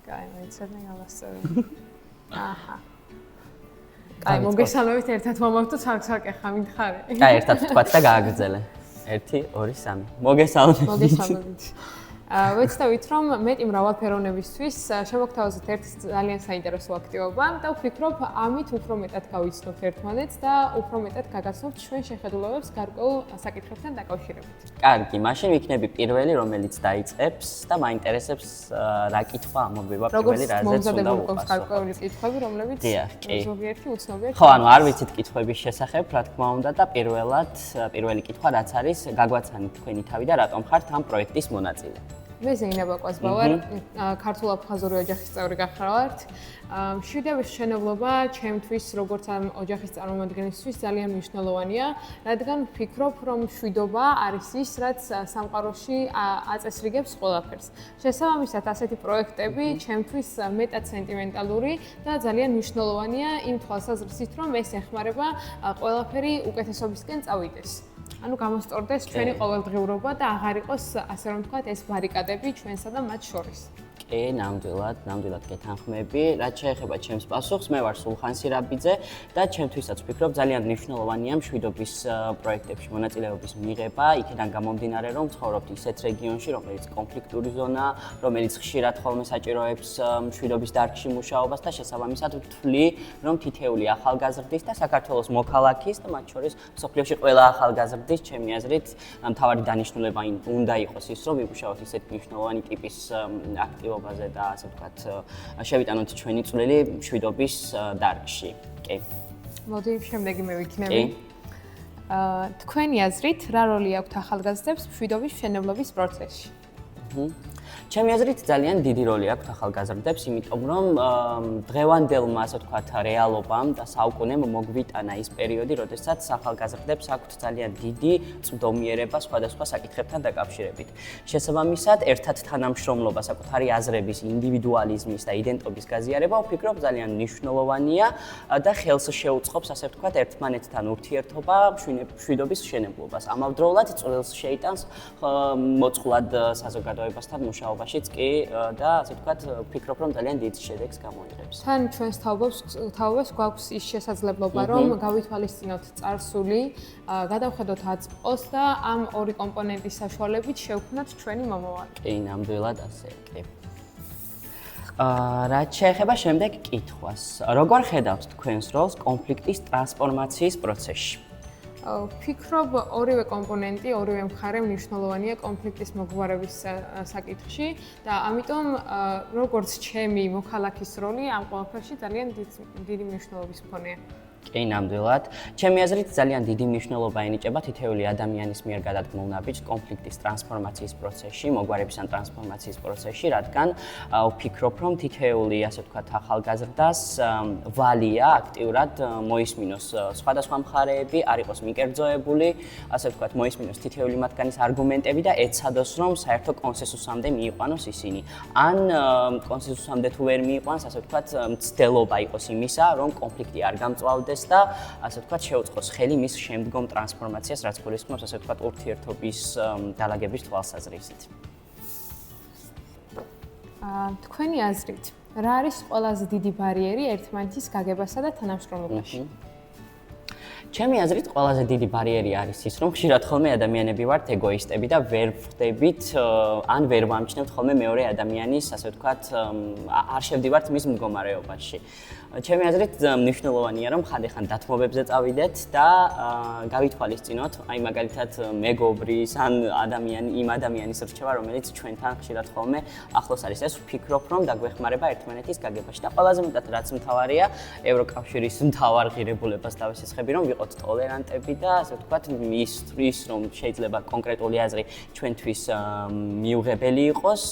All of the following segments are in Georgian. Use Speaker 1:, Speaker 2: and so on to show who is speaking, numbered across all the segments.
Speaker 1: კაი, მეცადე გალასწორი. აჰა. კაი, მოგესალმებით ერთად მომავთო ცალ-ცალკე ხამითხარი.
Speaker 2: კაი, ერთად ვთქვათ და გააგრძელე. 1 2 3. მოგესალმებით.
Speaker 1: მოგესალმებით. ვეცდებით რომ მეტი მრავალფეროვნებისთვის შემოგთავაზოთ ერთ ძალიან საინტერესო აქტივობა და ვფიქრობ ამით უფრო მეტად გავიცნობთ ერთმანეთს და უფრო მეტად გაგაცნობთ ჩვენ შეხედულებებს გარკვეულ საკითხებთან დაკავშირებით.
Speaker 2: კარგი, მაშინ ვიქნები პირველი, რომელიც დაიწყებს და მაინტერესებს რა კითხვა ამობება პირველი, რაზეც უნდა
Speaker 1: ვუყოს გარკვეული კითხვები, რომლებიც ზოგიერთი უცნობია.
Speaker 2: ხო, ანუ არ ვიცით კითხვების შესახებ, რა თქმა უნდა და პირველი კითხვა რაც არის, გაგვაცანით თქვენი თავი და რატომ ხართ ამ პროექტის მონაწილე?
Speaker 1: მე ზეინაბ კვაზბავარ, ქართულ-აფხაზური ოჯახის წევრი გახლავართ. მშვიდობის მშენებლობა ჩემთვის, როგორც ამ ოჯახის წარმომადგენლისთვის ძალიან მნიშვნელოვანია, რადგან ვფიქრობ, რომ მშვიდობა არის ის, რაც სამყაროში აწესრიგებს ყველაფერს. შესაბამისად, ასეთი პროექტები ჩემთვის მეტად სენტიმენტალური და ძალიან მნიშვნელოვანია იმ თვალსაზრისით, რომ ეს ეხმარება ყველაფერი უკეთესობისკენ წავიდეს. ანუ გამოსწორდეს ჩვენი ყოველდღიურობა და აღარ იყოს, ასე რომ ვთქვათ, ეს ბარიკადები ჩვენსა და მათ შორის.
Speaker 2: კი, ნამდვილად გეთანხმები. რაც შეეხება ჩემს პასუხს, მე ვარ სულხან სირაბიძე და ჩემთვისაც ვფიქრობ ძალიან მნიშვნელოვანია მშვიდობის პროექტებში მონაწილეობის მიღება, იქიდან გამომდინარე, რომ ცხოვრობთ ისეთ რეგიონში, რომელიც კონფლიქტური ზონაა, რომელიც ხშირად ხოლმე საჭიროებს მშვიდობის დარგში მუშაობას და შესაბამისად ვთვლი, რომ თითეული ახალგაზრდის და საქართველოს მოქალაქის და მათ შორის მსოფლიოში ყველა ახალგაზრდის, ჩემი აზრით, მთავარი დანიშნულება უნდა იყოს ის, რომ იმუშაოთ ისეთ მნიშვნელოვანი ტიპის აქტივობაზე და ასე ვთქვათ, შევიტანოთ ჩვენი წვლილი მშვიდობის დარგში. კი.
Speaker 1: მოდი, შემდეგი მე ვიქნები. თქვენი აზრით, რა როლი აქვთ ახალგაზრდებს მშვიდობის მშენებლობის პროცესში?
Speaker 2: ჩემი აზრით ძალიან დიდი როლი აქვთ ახალგაზრდებს, იმიტომ რომ დღევანდელმა, ასე ვთქვათ, რეალობამ და საუკუნემ მოგვიტანა ის პერიოდი, როდესაც ახალგაზრდებს აქვთ ძალიან დიდი წვდომიერება სხვადასხვა საკითხებთან დაკავშირებით. შესაბამისად, ერთად თანამშრომლობა, საკუთარი აზრების, ინდივიდუალიზმის და იდენტობის გაზიარება, ვფიქრობ, ძალიან მნიშვნელოვანია და ხელს შეუწყობს, ასე ვთქვათ, ერთმანეთთან ურთიერთობა მშვიდობის მშენებლობას. ამავდროულად წვრილს შეიტანს მოწყვლად საზოგადოებასთან მუშაობაშიც კი და ასე ვთქვათ, ვფიქრობ, რომ ძალიან დიდ შედეგს გამოიღებს.
Speaker 1: თან ჩვენს თაობებს გვაქვს ის შესაძლებლობა, რომ გავითვალისწინოთ წარსული, გადავხედოთ აწყოს და ამ ორი კომპონენტის საშუალებით შევქმნათ ჩვენი მომავალი.
Speaker 2: კი, ნამდვილად ასე, კი. რაც შეეხება შემდეგ კითხვას, როგორ ხედავთ თქვენს როლს კონფლიქტის ტრანსფორმაციის პროცესში?
Speaker 1: ვფიქრობ, ორივე კომპონენტი, ორივე მხარე მნიშვნელოვანია კონფლიქტის მოგვარების საკითხში და ამიტომ როგორც ჩემი მოქალაქის როლი ამ ყველაფერში ძალიან დიდი მნიშვნელობის მქონეა.
Speaker 2: კი, ნამდვილად. ჩემი აზრით ძალიან დიდი მნიშვნელობა ენიჭება თითოეული ადამიანის მიერ გადადგმულნაბიჯ კონფლიქტის ტრანსფორმაციის პროცესში, მოგვარების ან ტრანსფორმაციის პროცესში, რადგან ვფიქრობ, რომ თითოეული, ასე ვთქვათ, ახალგაზრდას ვალია აქტიურად მოისმინოს სხვადასხვა მხარეები, არ იყოს მიკერძოებული, ასე ვთქვათ, მოისმინოს თითოეული მათგანის არგუმენტები და ეცადოს, რომ საერთო კონსენსუსამდე მიიყვანოს ისინი. ან კონსენსუსამდე თუ ვერ მიიყვანს, ასე ვთქვათ, მცდელობა იყოს იმისა, რომ კონფლიქტი არ გამწვავდეს და ასე ვთქვათ, შეუწყოს ხელი მის შემდგომ ტრანსფორმაციას, რაც გულისხმობს, ასე ვთქვათ, ურთიერთობის დალაგების თვალსაზრისით.
Speaker 1: თქვენი აზრით, რა არის ყველაზე დიდი ბარიერი ერთმანეთის გაგებასა და თანამშრომლობაში?
Speaker 2: ჩემი აზრით, ყველაზე დიდი ბარიერი არის ის, რომ ხშირად ხოლმე ადამიანები ვართ ეგოისტები და ვერ ვხვდებით ან ვერ ვამჩნევთ ხოლმე მეორე ადამიანის, ასე ვთქვათ, არ შევდივართ მის მდგომარეობაში. ჩემი აზრით, მნიშვნელოვანია, რომ ხანდახან დათმობებზე წავიდეთ და გავითვალისწინოთ, აი მაგალითად მეგობრის ან იმ ადამიანის რჩევა, რომელიც ჩვენთან ხშირად ხოლმე ახლოს არის. ეს ვფიქრობ, რომ დაგვეხმარება ერთმანეთის გაგებაში და ყველაზე მეტად რაც მთავარია, ევროკავშირის მთავარ ღირებულებას დავესისხები, რომ ვიყოთ ტოლერანტები და ასე ვთქვათ, ის რომ შეიძლება კონკრეტული აზრი ჩვენთვის მიუღებელი იყოს,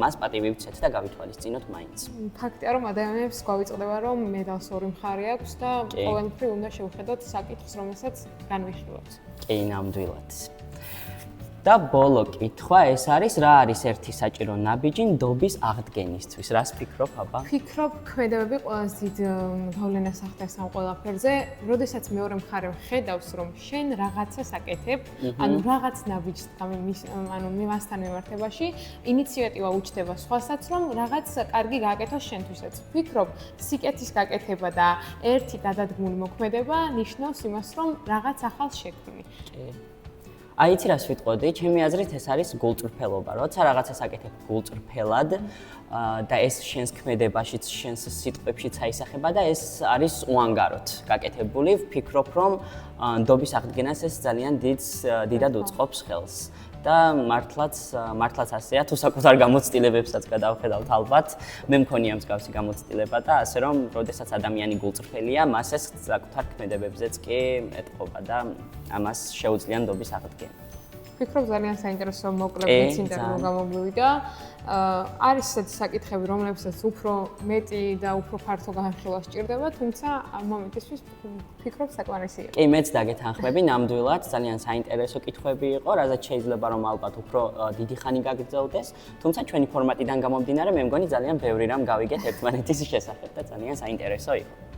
Speaker 2: მას პატივი ვცეთ და გავითვალისწინოთ მაინც.
Speaker 1: ფაქტია, რომ ადამიანებს გავიწყდება, რომ მედალს ორი მხარე აქვს და ყოველთვის უნდა შევხედოთ საკითხს, რომელსაც განვიხილავთ.
Speaker 2: კი, ნამდვილად. და ბოლო კითხვა ეს არის, რა არის ერთი საჭირო ნაბიჯი ნდობის აღდგენისთვის? რას ფიქრობ, აბა?
Speaker 1: ფიქრობ, ქმედებები ყველაზე დიდ გავლენას ახდენს ამ ყველაფერზე. როდესაც მეორე მხარე ხედავს, რომ შენ რაღაცას აკეთებ, ანუ რაღაც ნაბიჯს მასთან მიმართებაში, ინიციატივა უჩნდება სხვასაც, რომ რაღაც კარგი გააკეთოს შენთვისაც. ფიქრობ, სიკეთის გაკეთება და ერთი გადადგმული მოქმედება ნიშნავს იმას, რომ რაღაც ახალს შექმნი.
Speaker 2: აი, იცი რას ვიტყოდი? ჩემი აზრით ეს არის გულწრფელობა. როცა რაღაცას აკეთებ გულწრფელად და ეს შენს ქმედებაშიც, შენს სიტყვებშიც აისახება და ეს არის უანგაროდ გაკეთებული, ვფიქრობ, რომ ნდობის აღდგენას ეს ძალიან დიდად უწყობს ხელს. და მართლაც ასეა, თუ საკუთარ გამოცდილებებსაც გადავხედავთ ალბათ, მე მქონია მსგავსი გამოცდილება და ასე რომ, როდესაც ადამიანი გულწრფელია, მას ეს საკუთარ ქმედებებზეც კი ეტყობა და ამას შეუძლია ნდობის აღდგენა.
Speaker 1: ვფიქრობ, ძალიან საინტერესო მოკლებიც ინტერვიუ გამოგვივიდა და არის ესეთი საკითხები, რომლებსაც უფრო მეტი და უფრო ფართო განხილვა სჭირდება, თუმცა ამ მომენტისთვის ვფიქრობ საკმარისია.
Speaker 2: კი, მეც დაგეთანხმები, ნამდვილად ძალიან საინტერესო კითხვები იყო, რაზეც შეიძლება რომ ალბათ უფრო დიდი ხანი გაგრძელდეს, თუმცა ჩვენი ფორმატიდან გამომდინარე, მე მგონი ძალიან ბევრი რამ გავიგეთ ერთმანეთის შესახებ და ძალიან საინტერესო იყო.